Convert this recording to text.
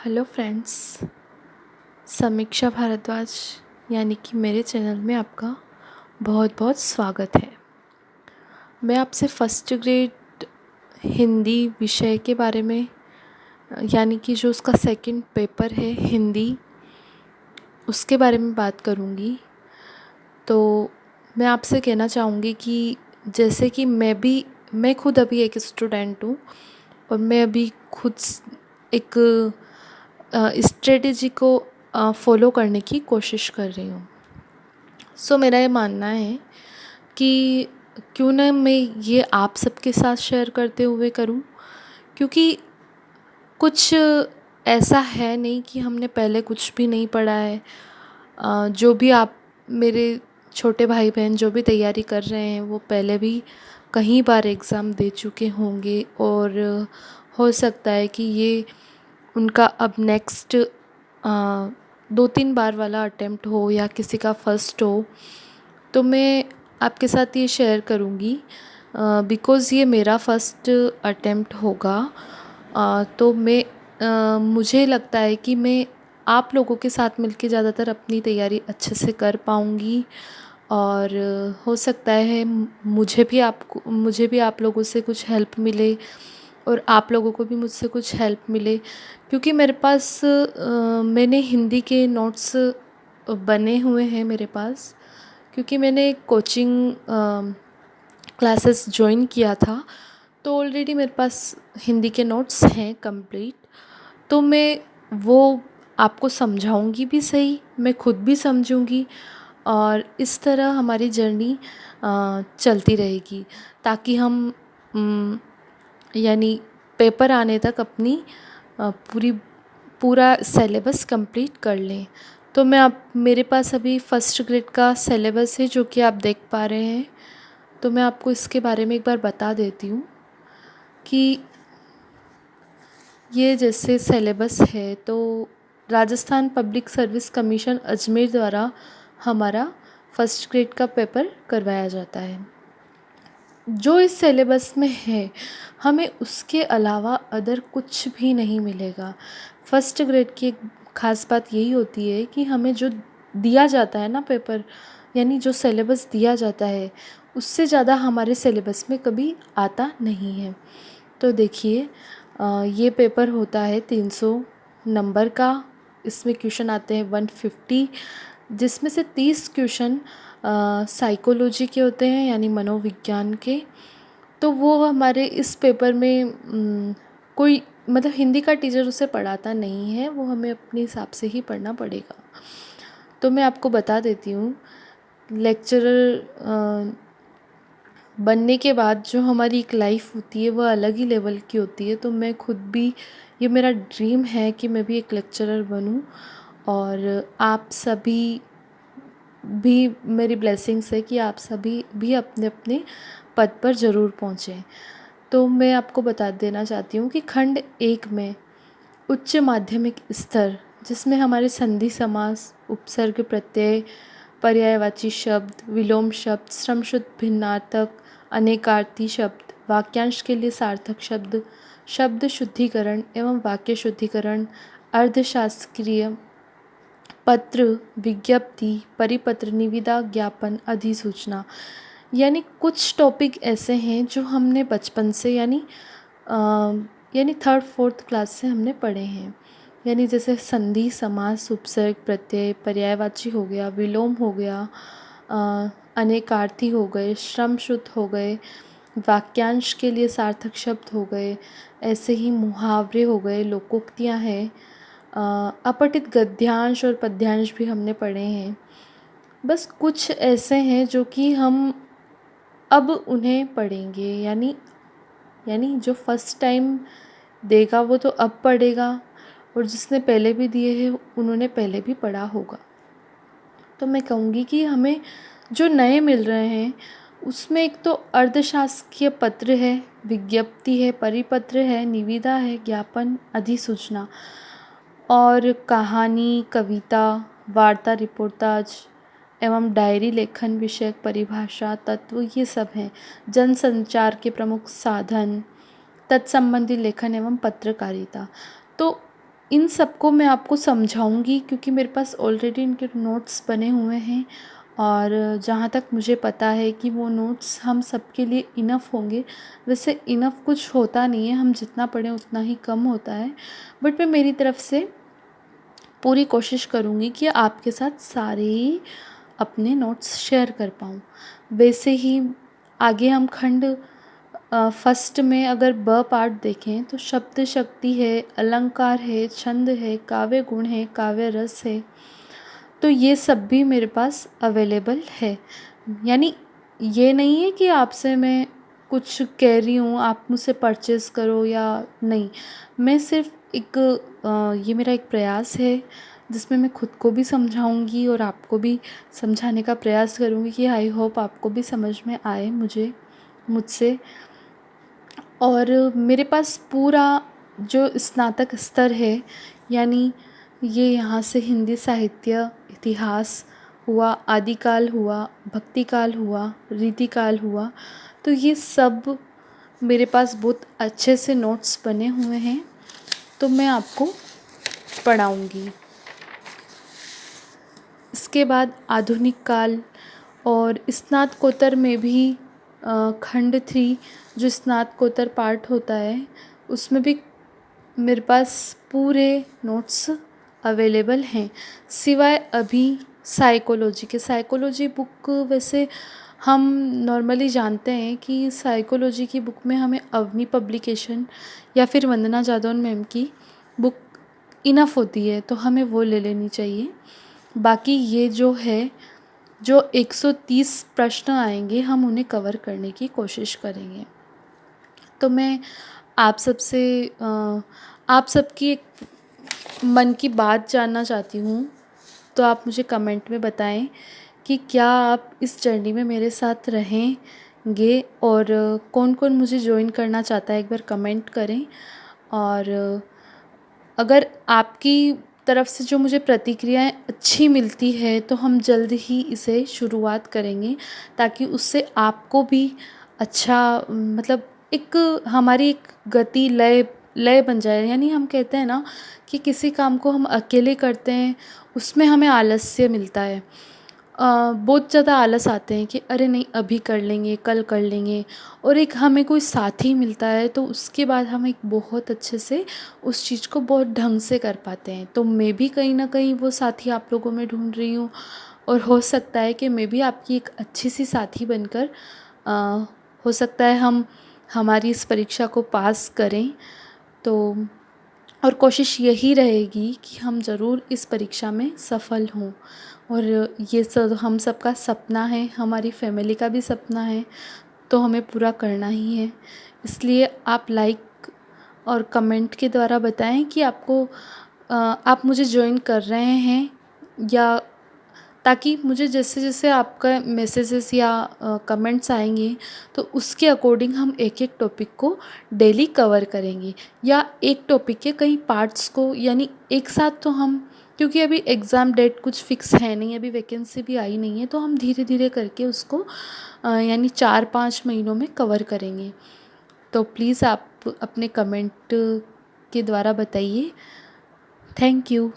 Hello friends. समीक्षा भारद्वाज यानी कि मेरे चैनल में आपका बहुत बहुत स्वागत है। मैं आपसे फर्स्ट ग्रेड हिंदी विषय के बारे में यानी कि जो उसका सेकंड पेपर है हिंदी, उसके बारे में बात करूँगी। तो मैं आपसे कहना चाहूँगी कि जैसे कि मैं खुद अभी एक स्टूडेंट हूँ और मैं अभी खुद एक स्ट्रेटेजी को फॉलो करने की कोशिश कर रही हूँ। मेरा ये मानना है कि क्यों ना मैं ये आप सबके साथ शेयर करते हुए करूँ, क्योंकि कुछ ऐसा है नहीं कि हमने पहले कुछ भी नहीं पढ़ा है। जो भी आप मेरे छोटे भाई बहन जो भी तैयारी कर रहे हैं वो पहले भी कई बार एग्ज़ाम दे चुके होंगे और हो सकता है कि ये उनका अब नेक्स्ट 2-3 बार वाला अटेम्प्ट हो या किसी का फर्स्ट हो। तो मैं आपके साथ ये शेयर करूँगी बिकॉज़ ये मेरा फर्स्ट अटेम्प्ट होगा। तो मुझे लगता है कि मैं आप लोगों के साथ मिलके ज़्यादातर अपनी तैयारी अच्छे से कर पाऊँगी और हो सकता है मुझे भी आप लोगों से कुछ हेल्प मिले और आप लोगों को भी मुझसे कुछ हेल्प मिले, क्योंकि मेरे पास मैंने हिंदी के नोट्स बने हुए हैं मेरे पास, क्योंकि मैंने कोचिंग क्लासेस जॉइन किया था। तो ऑलरेडी मेरे पास हिंदी के नोट्स हैं कंप्लीट। तो मैं वो आपको समझाऊंगी भी सही, मैं खुद भी समझूंगी और इस तरह हमारी जर्नी चलती रहेगी ताकि हम यानी पेपर आने तक अपनी पूरा सिलेबस कंप्लीट कर लें। तो मेरे पास अभी फर्स्ट ग्रेड का सिलेबस है जो कि आप देख पा रहे हैं। तो मैं आपको इसके बारे में एक बार बता देती हूँ कि ये जैसे सिलेबस है तो Rajasthan public service commission Ajmer द्वारा हमारा फर्स्ट ग्रेड का पेपर करवाया जाता है। जो इस सिलेबस में है हमें उसके अलावा अदर कुछ भी नहीं मिलेगा। फर्स्ट ग्रेड की एक ख़ास बात यही होती है कि हमें जो दिया जाता है ना पेपर, यानी जो सिलेबस दिया जाता है उससे ज़्यादा हमारे सिलेबस में कभी आता नहीं है। तो देखिए, ये पेपर होता है 300 नंबर का। इसमें क्वेश्चन आते हैं 150, जिसमें से 30 क्वेश्चन साइकोलॉजी के होते हैं यानी मनोविज्ञान के। तो वो हमारे इस पेपर में कोई मतलब हिंदी का टीचर उसे पढ़ाता नहीं है, वो हमें अपने हिसाब से ही पढ़ना पड़ेगा। तो मैं आपको बता देती हूँ, लेक्चरर बनने के बाद जो हमारी एक लाइफ होती है वह अलग ही लेवल की होती है। तो मैं खुद भी, ये मेरा ड्रीम है कि मैं भी एक लेक्चरर बनूं और आप सभी भी, मेरी ब्लेसिंग्स है कि आप सभी भी अपने अपने पद पर ज़रूर पहुँचें। तो मैं आपको बता देना चाहती हूँ कि खंड 1 में उच्च माध्यमिक स्तर, जिसमें हमारे संधि समास, उपसर्ग प्रत्यय, पर्यायवाची शब्द, विलोम शब्द, श्रमशुद्ध भिन्नार्थक, अनेकार्थी शब्द, वाक्यांश के लिए सार्थक शब्द, शब्द शुद्धिकरण एवं वाक्य शुद्धिकरण, अर्धशास्त्रीय, पत्र, विज्ञप्ति, परिपत्र, निविदा, ज्ञापन, अधिसूचना, यानी कुछ टॉपिक ऐसे हैं जो हमने बचपन से यानी थर्ड फोर्थ क्लास से हमने पढ़े हैं। यानी जैसे संधि समास, उपसर्ग प्रत्यय, पर्यायवाची हो गया, विलोम हो गया, अनेकार्थी हो गए, श्रम शुद्ध हो गए, वाक्यांश के लिए सार्थक शब्द हो गए, ऐसे ही मुहावरे हो गए, लोकोक्तियाँ हैं, अपठित गद्यांश और पद्यांश भी हमने पढ़े हैं। बस कुछ ऐसे हैं जो कि हम अब उन्हें पढ़ेंगे, यानी जो फर्स्ट टाइम देगा वो तो अब पढ़ेगा और जिसने पहले भी दिए हैं उन्होंने पहले भी पढ़ा होगा। तो मैं कहूँगी कि हमें जो नए मिल रहे हैं उसमें एक तो अर्धशासकीय पत्र है, विज्ञप्ति है, परिपत्र है, निविदा है, ज्ञापन, अधिसूचना और कहानी, कविता, वार्ता, रिपोर्टाज एवं डायरी लेखन विषयक परिभाषा तत्व, ये सब हैं। जनसंचार के प्रमुख साधन, तत्संबंधी लेखन एवं पत्रकारिता। तो इन सबको मैं आपको समझाऊंगी क्योंकि मेरे पास ऑलरेडी इनके नोट्स बने हुए हैं और जहाँ तक मुझे पता है कि वो नोट्स हम सबके लिए इनफ़ होंगे। वैसे इनफ़ कुछ होता नहीं है, हम जितना पढ़ें उतना ही कम होता है, बट मैं मेरी तरफ से पूरी कोशिश करूँगी कि आपके साथ सारे ही अपने नोट्स शेयर कर पाऊँ। वैसे ही आगे हम खंड फर्स्ट में अगर ब पार्ट देखें तो शब्द शक्ति है, अलंकार है, छंद है, काव्य गुण है, काव्य रस है, तो ये सब भी मेरे पास अवेलेबल है। यानी ये नहीं है कि आपसे मैं कुछ कह रही हूँ आप मुझसे परचेज़ करो या नहीं। मैं सिर्फ़ एक ये मेरा एक प्रयास है जिसमें मैं खुद को भी समझाऊँगी और आपको भी समझाने का प्रयास करूँगी कि आई होप आपको भी समझ में आए मुझसे। और मेरे पास पूरा जो स्नातक स्तर है, यानी ये यहाँ से हिंदी साहित्य, इतिहास हुआ, आदिकाल हुआ, भक्तिकाल हुआ, रीतिकाल हुआ, तो ये सब मेरे पास बहुत अच्छे से नोट्स बने हुए हैं, तो मैं आपको पढ़ाऊँगी। इसके बाद आधुनिक काल और स्नातकोत्तर में भी खंड 3 जो स्नातकोत्तर पार्ट होता है उसमें भी मेरे पास पूरे नोट्स अवेलेबल हैं, सिवाय अभी साइकोलॉजी के। साइकोलॉजी बुक वैसे हम नॉर्मली जानते हैं कि साइकोलॉजी की बुक में हमें अवनी पब्लिकेशन या फिर वंदना जादौन मैम की बुक इनफ होती है, तो हमें वो ले लेनी चाहिए। बाकी ये जो है, जो 130 प्रश्न आएंगे हम उन्हें कवर करने की कोशिश करेंगे। तो मैं आप सबसे आप सबकी एक मन की बात जानना चाहती हूँ, तो आप मुझे कमेंट में बताएं कि क्या आप इस जर्नी में मेरे साथ रहेंगे और कौन कौन मुझे ज्वाइन करना चाहता है, एक बार कमेंट करें। और अगर आपकी तरफ से जो मुझे प्रतिक्रियाएं अच्छी मिलती है तो हम जल्द ही इसे शुरुआत करेंगे, ताकि उससे आपको भी अच्छा मतलब एक हमारी एक गति लय बन जाए। यानी हम कहते हैं ना कि किसी काम को हम अकेले करते हैं उसमें हमें आलस्य मिलता है, बहुत ज़्यादा आलस आते हैं कि अरे नहीं अभी कर लेंगे, कल कर लेंगे, और एक हमें कोई साथी मिलता है तो उसके बाद हम एक बहुत अच्छे से उस चीज़ को बहुत ढंग से कर पाते हैं। तो मैं भी कहीं ना कहीं वो साथी आप लोगों में ढूंढ रही हूँ, और हो सकता है कि मैं भी आपकी एक अच्छी सी साथी बनकर हो सकता है हम हमारी इस परीक्षा को पास करें। तो और कोशिश यही रहेगी कि हम ज़रूर इस परीक्षा में सफल हों, और ये सब हम सबका सपना है, हमारी फैमिली का भी सपना है, तो हमें पूरा करना ही है। इसलिए आप लाइक और कमेंट के द्वारा बताएं कि आपको आप मुझे ज्वाइन कर रहे हैं या, ताकि मुझे जैसे जैसे आपका मैसेजेस या कमेंट्स आएंगे तो उसके अकॉर्डिंग हम एक एक टॉपिक को डेली कवर करेंगे, या एक टॉपिक के कई पार्ट्स को, यानी एक साथ तो हम, क्योंकि अभी एग्ज़ाम डेट कुछ फिक्स है नहीं, अभी वैकेंसी भी आई नहीं है, तो हम धीरे धीरे करके उसको यानी 4-5 महीनों में कवर करेंगे। तो प्लीज़ आप अपने कमेंट के द्वारा बताइए। Thank you.